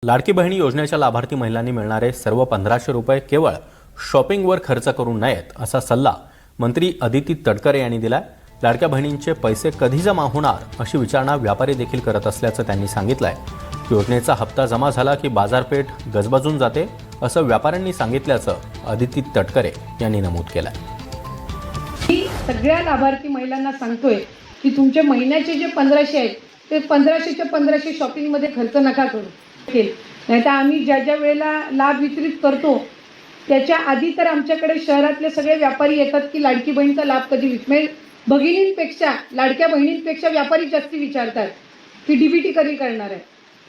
लाडकी बहिणी योजनेच्या लाभार्थी महिलांनी मिळणारे सर्व 1500 रुपये केवळ शॉपिंगवर खर्च करू नयेत असा सल्ला मंत्री अदिती तटकरे यांनी दिला। लाडक्या बहिणींचे पैसे कधी जमा होणार अशी विचारणा व्यापारी देखील करत असल्याचं त्यांनी सांगितलंय। योजनेचा हप्ता जमा झाला की बाजारपेठ गजबजून जाते असं व्यापाऱ्यांनी सांगितल्याचं अदिती तटकरे यांनी नमूद केलंय। सगळ्या लाभार्थी महिलांना सांगतोय की तुमचे महिन्याचे जे 1500 आहेत ते 1500चे 1500 शॉपिंगमध्ये खर्च नका करू। नाहीतर आम्ही ज्या ज्या वेळेला लाभ वितरित करतो त्याच्या आधी तर आमच्याकडे शहरातले सगळे व्यापारी येतात की लाडकी बहीणचा लाभ कधी म्हणजे भगिनींपेक्षा लाडक्या बहिणींपेक्षा व्यापारी जास्ती विचारतात की डीबीटी कधी करणार आहे।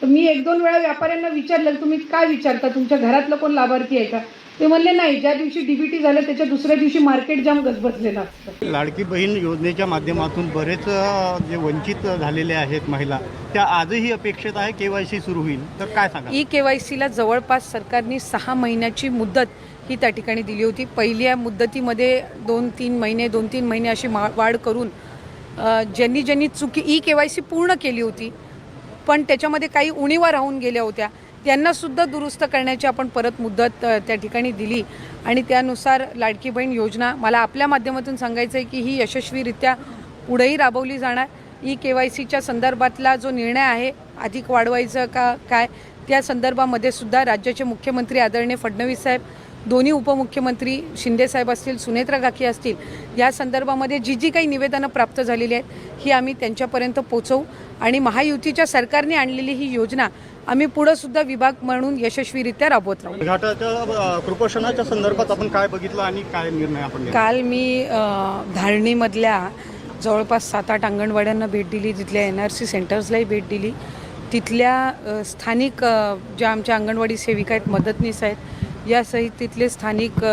तर मी एक दोन वेळा व्यापाऱ्यांना विचारलं तुम्ही काय विचारता तुमच्या घरातलं कोण लाभार्थी आहे का, ते म्हणले नाही, ज्या दिवशी डीबीटी झालं त्याच्या दुसऱ्या दिवशी मार्केट जाम गजबजलेलं असतं। लाडकी बहीण योजनेच्या माध्यमातून बरेच जे वंचित झालेले आहेत महिला त्या आजही अपेक्षित आहे केवायसी सुरू होईल, तर काय सांगा? केवायसीला जवळपास सरकारने 6 महिन्याची मुदत ही त्या ठिकाणी दिली होती। पहिल्या मुदतीमध्ये 2-3 महिने अशी वाढ करून ज्यांनी चुकी केवायसी पूर्ण केली होती पण त्याच्यामध्ये काही उणीवा राहून गेल्या होत्या त्यांनासुद्धा दुरुस्त करण्याची आपण परत मुदत त्या ठिकाणी दिली आणि त्यानुसार लाडकी बहीण योजना मला आपल्या माध्यमातून सांगायचं आहे की ही यशस्वीरित्या पुढेही राबवली जाणार। केवायसीच्या संदर्भातला जो निर्णय आहे अधिक वाढवायचं का काय त्या संदर्भामध्ये सुद्धा राज्याचे मुख्यमंत्री आदरणीय फडणवीस साहेब, दोन्ही उपमुख्यमंत्री शिंदे साहेब असतील, सुनेत्रा काकी असतील, या संदर्भामध्ये जी काही निवेदनं प्राप्त झालेली आहेत ही आम्ही त्यांच्यापर्यंत पोहोचवू आणि महायुतीच्या सरकारने आणलेली ही योजना आम्ही पुढे सुद्धा विभाग म्हणून यशस्वीरित्या राबवत राहू। घाटाच्या कुपोषणाच्या संदर्भात आपण काय बघितलं आणि काय निर्णय आपण घेतला? काल मी धारणीमधल्या जवळपास 7-8 अंगणवाड्यांना भेट दिली, तिथल्या NRC सेंटर्सलाही भेट दिली, तिथल्या स्थानिक ज्या आमच्या अंगणवाडी सेविका आहेत, मदतनीस आहेत, यासहित तिथले स्थानिक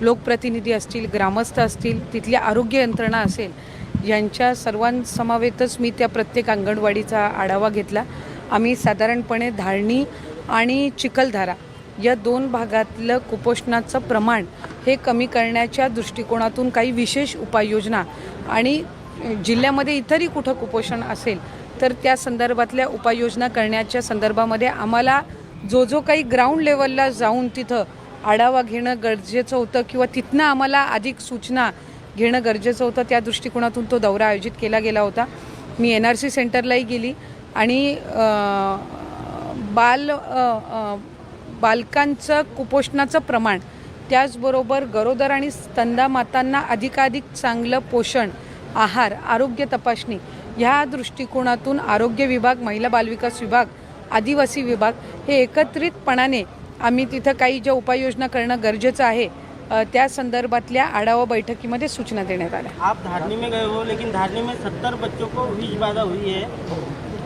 लोकप्रतिनिधी असतील, ग्रामस्थ असतील, तिथल्या आरोग्य यंत्रणा असेल, यांच्या सर्वांसमवेतच मी त्या प्रत्येक अंगणवाडीचा आढावा घेतला। आम्ही साधारणपणे धारणी आणि चिखलधारा या 2 भागातलं कुपोषणाचं प्रमाण हे कमी करण्याच्या दृष्टिकोनातून काही विशेष उपाययोजना आणि जिल्ह्यामध्ये इतरही कुठं कुपोषण असेल तर त्या संदर्भातल्या उपाययोजना करण्याच्या संदर्भामध्ये आम्हाला जो काही ग्राउंड लेवलला जाऊन तिथं आढावा घेणं गरजेचं होतं किंवा तिथनं आम्हाला अधिक सूचना घेणं गरजेचं होतं, त्या दृष्टिकोनातून तो दौरा आयोजित केला गेला होता। मी NRC सेंटरलाही गेली आणि बालकांचं कुपोषणाचं प्रमाण त्याचबरोबर गरोदर आणि स्तनदा मातांना अधिकाधिक चांगलं पोषण, आहार, आरोग्य तपासणी ह्या दृष्टिकोनातून आरोग्य विभाग, महिला बालविकास विभाग, आदिवासी विभाग हे एकत्रितपणाने आम्ही तिथं काही ज्या उपाययोजना करणं गरजेचं आहे त्या संदर्भातल्या आढावा बैठकीमध्ये सूचना देण्यात आल्या। आप धारनी में गए हो लेकिन धारनी में 70 बच्चों को विष बाधा हुई है,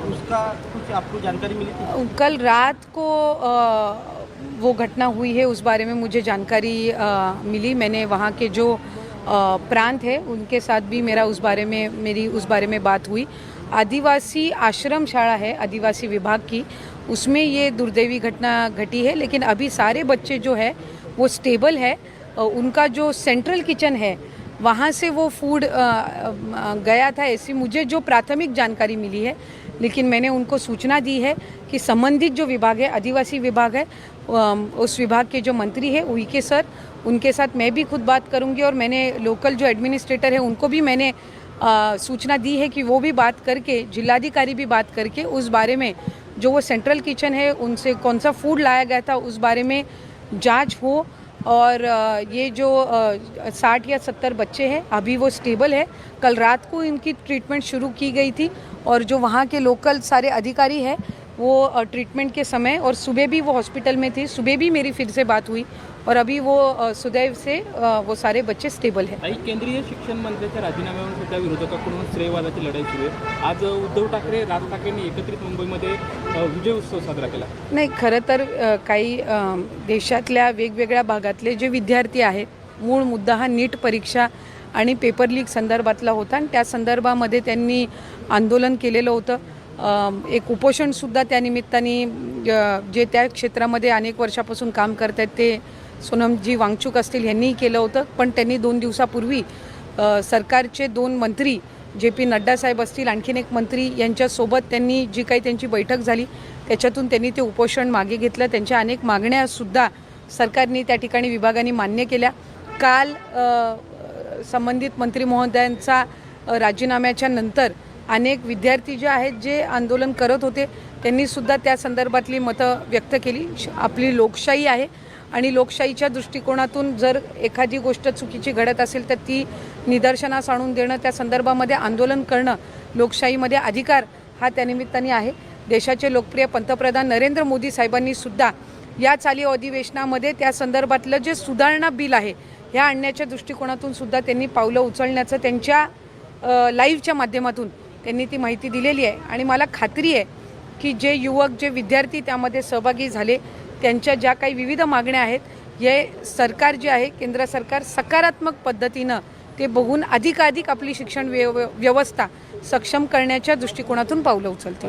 उसका कुछ आपको जानकारी मिली थी? कल रात को वो घटना हुई है, उस बारे में मुझे जानकारी मिली। मैंने वहाँ के जो प्रांत है उनके साथ भी मेरी उस बारे में बात हुई। आदिवासी आश्रम शाला है आदिवासी विभाग की, उसमें ये दुर्दैवी घटना घटी है, लेकिन अभी सारे बच्चे जो है वो स्टेबल है। उनका जो सेंट्रल किचन है वहाँ से वो फूड गया था, ऐसी मुझे जो प्राथमिक जानकारी मिली है, लेकिन मैंने उनको सूचना दी है कि संबंधित जो विभाग है आदिवासी विभाग है उस विभाग के जो मंत्री है उइके सर, उनके साथ मैं भी खुद बात करूंगी और मैंने लोकल जो एडमिनिस्ट्रेटर है उनको भी मैंने सूचना दी है कि वो भी बात करके, जिलाधिकारी भी बात करके उस बारे में जो वो सेंट्रल किचन है उनसे कौन सा फूड लाया गया था उस बारे में जांच हो और ये जो 60 या 70 बच्चे हैं अभी वो स्टेबल है। कल रात को इनकी ट्रीटमेंट शुरू की गई थी और जो वहाँ के लोकल सारे अधिकारी हैं वो ट्रीटमेंट के समय और सुबह भी वो हॉस्पिटल में थी, सुबह भी मेरी फिर से बात हुई और अभी वो सुदैव से वो सारे बच्चे स्टेबल हैं। केंद्रीय शिक्षण मंत्र्याच्या राजीनाम्यावर सध्या विरोधकांकडून श्रेयवादाची लढाई सुरू आहे। आज उद्धव ठाकरे, राज ठाकरेंनी एकत्रित मुंबईमध्ये विजय उत्सव साजरा केला। नाही, खरं तर काही देशातल्या वेगवेगळ्या भागातले जे विद्यार्थी आहेत, मूळ मुद्दा हा नीट परीक्षा आणि पेपर लीक संदर्भातला होता आणि त्या संदर्भामध्ये त्यांनी आंदोलन केलेलं होतं। एक उपोषणसुद्धा त्या निमित्ताने जे त्या क्षेत्रामध्ये अनेक वर्षापासून काम करत आहेत ते सोनमजी वांगचूक असतील यांनीही केलं होतं, पण त्यांनी 2 दिवसापूर्वी सरकारचे 2 मंत्री JP नड्डा साहेब असतील, आणखीन एक मंत्री यांच्यासोबत त्यांनी जी काही त्यांची बैठक झाली त्याच्यातून त्यांनी ते उपोषण मागे घेतलं. त्यांच्या अनेक मागण्यासुद्धा सरकारने त्या ठिकाणी विभागाने मान्य केल्या. काल संबंधित मंत्री महोदयांचा राजीनाम्याच्या नंतर अनेक विद्यार्थी जे आहेत जे आंदोलन करत होते त्यांनीसुद्धा त्या संदर्भातली मतं व्यक्त केली. आपली लोकशाही आहे आणि लोकशाहीच्या दृष्टिकोनातून जर एखादी गोष्ट चुकीची घडत असेल तर ती निदर्शनास आणून देणं, त्या संदर्भामध्ये आंदोलन करणं लोकशाहीमध्ये अधिकार हा त्यानिमित्ताने आहे. देशाचे लोकप्रिय पंतप्रधान नरेंद्र मोदी साहेबांनी सुद्धा या चालू अधिवेशनामध्ये त्या संदर्भातलं जे सुधारणा बिल आहे ह्या आणण्याच्या दृष्टिकोनातून सुद्धा त्यांनी पावलं उचलण्याचं त्यांच्या लाईव्हच्या माध्यमातून त्यांनी ती माहिती दिलेली आहे. आणि मला खात्री आहे की जे युवक, जे विद्यार्थी त्यामध्ये सहभागी झाले, त्यांच्या ज्या काही विविध मागण्या आहेत हे सरकार जे आहे, केंद्र सरकार सकारात्मक पद्धतीनं ते बघून अधिकाधिक आपली शिक्षण व्यवस्था सक्षम करण्याच्या दृष्टिकोनातून पावलं उचलते.